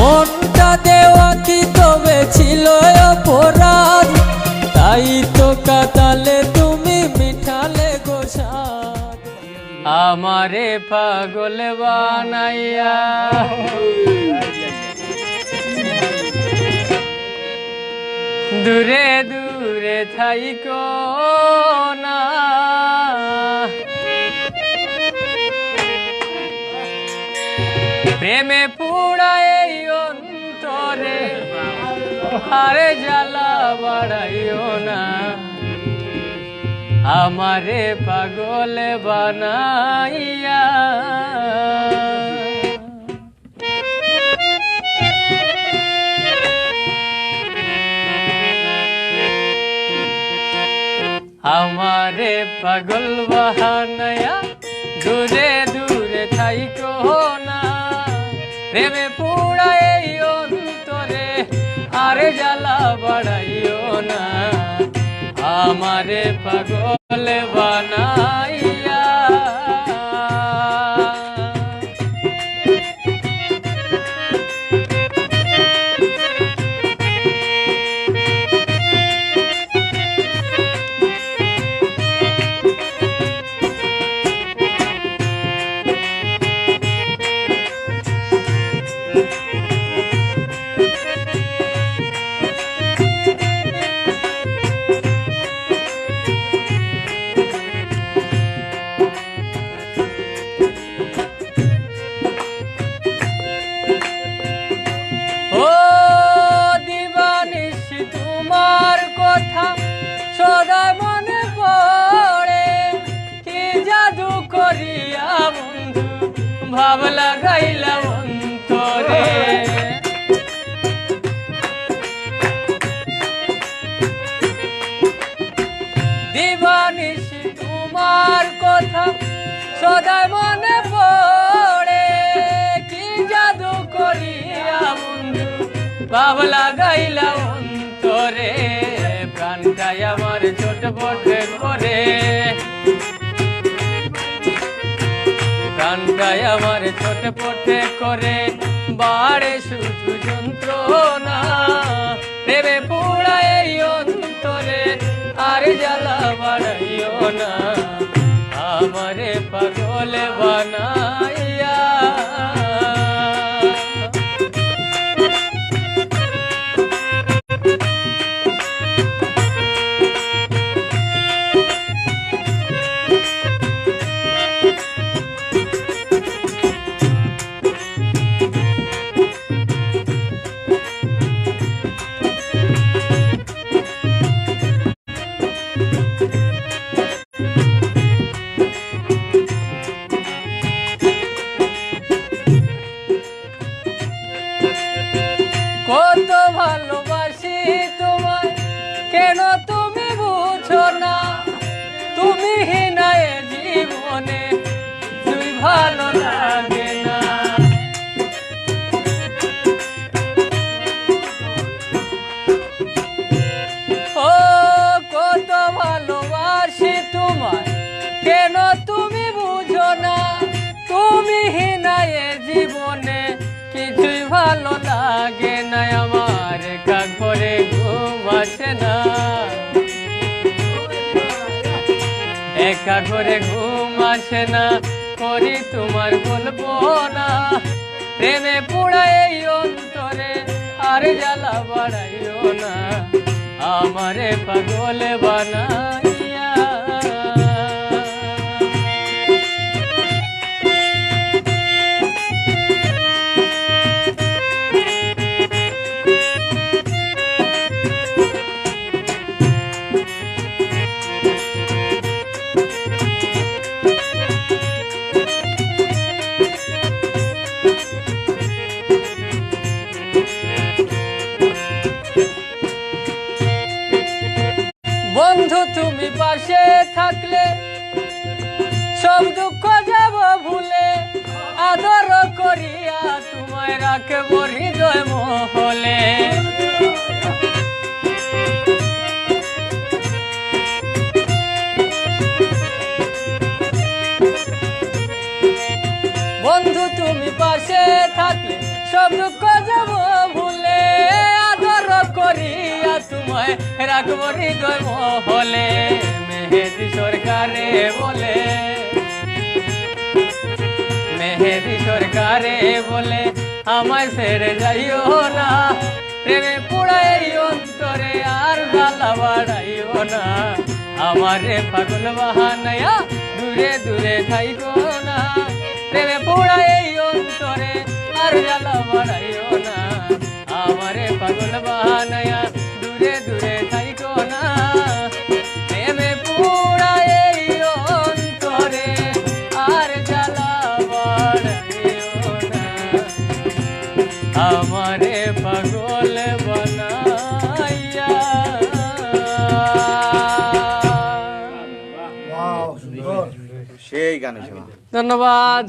মনটা দেওয়া কি তবে ছিল অপরাধ, তাই তো কাতালে তুমি মিঠালে গোসাদ। আমারে পাগল বানাইয়া দূরে দূরে থাইকো না, প্রেমে পুড়ায় অন্তরে আরে জ্বালা বাড়াইও না। আমারে পাগল বানাইয়া আমারে পাগল বানাইয়া দূরে দূরে থাইকো না, প্রেমে পুড়ায় অন্তরে আরে জ্বালা বাড়াইও না। আমারে পাগল বানাইয়া সদাই মনে পড়ে, কি জাদু করিয়া বন্ধু ভাব লাগাইলা অন্তরে। দিবানিশি তোমার কথা সদাই মনে পড়ে, কি জাদু করিয়া বন্ধু ভাব লাগাইলা অন্তরে। প্রাণটাই আমার ছটফট করে, প্রাণটাই আমার ছটফট করে, বাড়ে শুধু যন্ত্রণা। প্রেমে পুড়ায় অন্তরে আর জ্বালা বাড়াইও না। আমারে পাগল বানাইয়া কত ভালোবাসি তোমায়, কেন তুমি বুঝো না? তুমি হিনায় জীবনে তুই ভালো লাগে না। ও কত ভালোবাসি তোমায়, কেন তুমি বুঝো না? তুমি হিনায় জীবনে কিছুই ভালো লাগে না। আমার একা ঘরে ঘুম আসে না, একা ঘরে ঘুম আসে না, করি তোমার বলবো না। প্রেমে পুড়ায় অন্তরে আর জ্বালা বাড়াইও না। আমারে পাগল বানাইয়া বন্ধু তুমি পাশে থাকলে সব দুঃখ যাব ভুলে, আদর করিয়া তোমায় রাখব হৃদয় মহলে। বন্ধু তুমি পাশে থাকলে সব দুঃখ যাব তোমায় রাখবো হৃদয় মহলে মেহেদি সরকারে বলে মেহেদি সরকারে বলে আমায় ছেড়ে যাইও না প্রেমে পুড়াই অন্তরে আর জ্বালা বাড়াইও না আমারে পাগল বাহানায়া দূরে দূরে থাইকো না প্রেমে পুড়াই অন্তরে আর জ্বালা বাড়াইও না আমারে পাগল বাহানায়া দূরে দূরে থাইকো না প্রেমে পুড়াই অন্তরে আর জ্বালা বাড়াইও না আমারে পাগল বানাইয়া সেই গানে শোনা ধন্যবাদ।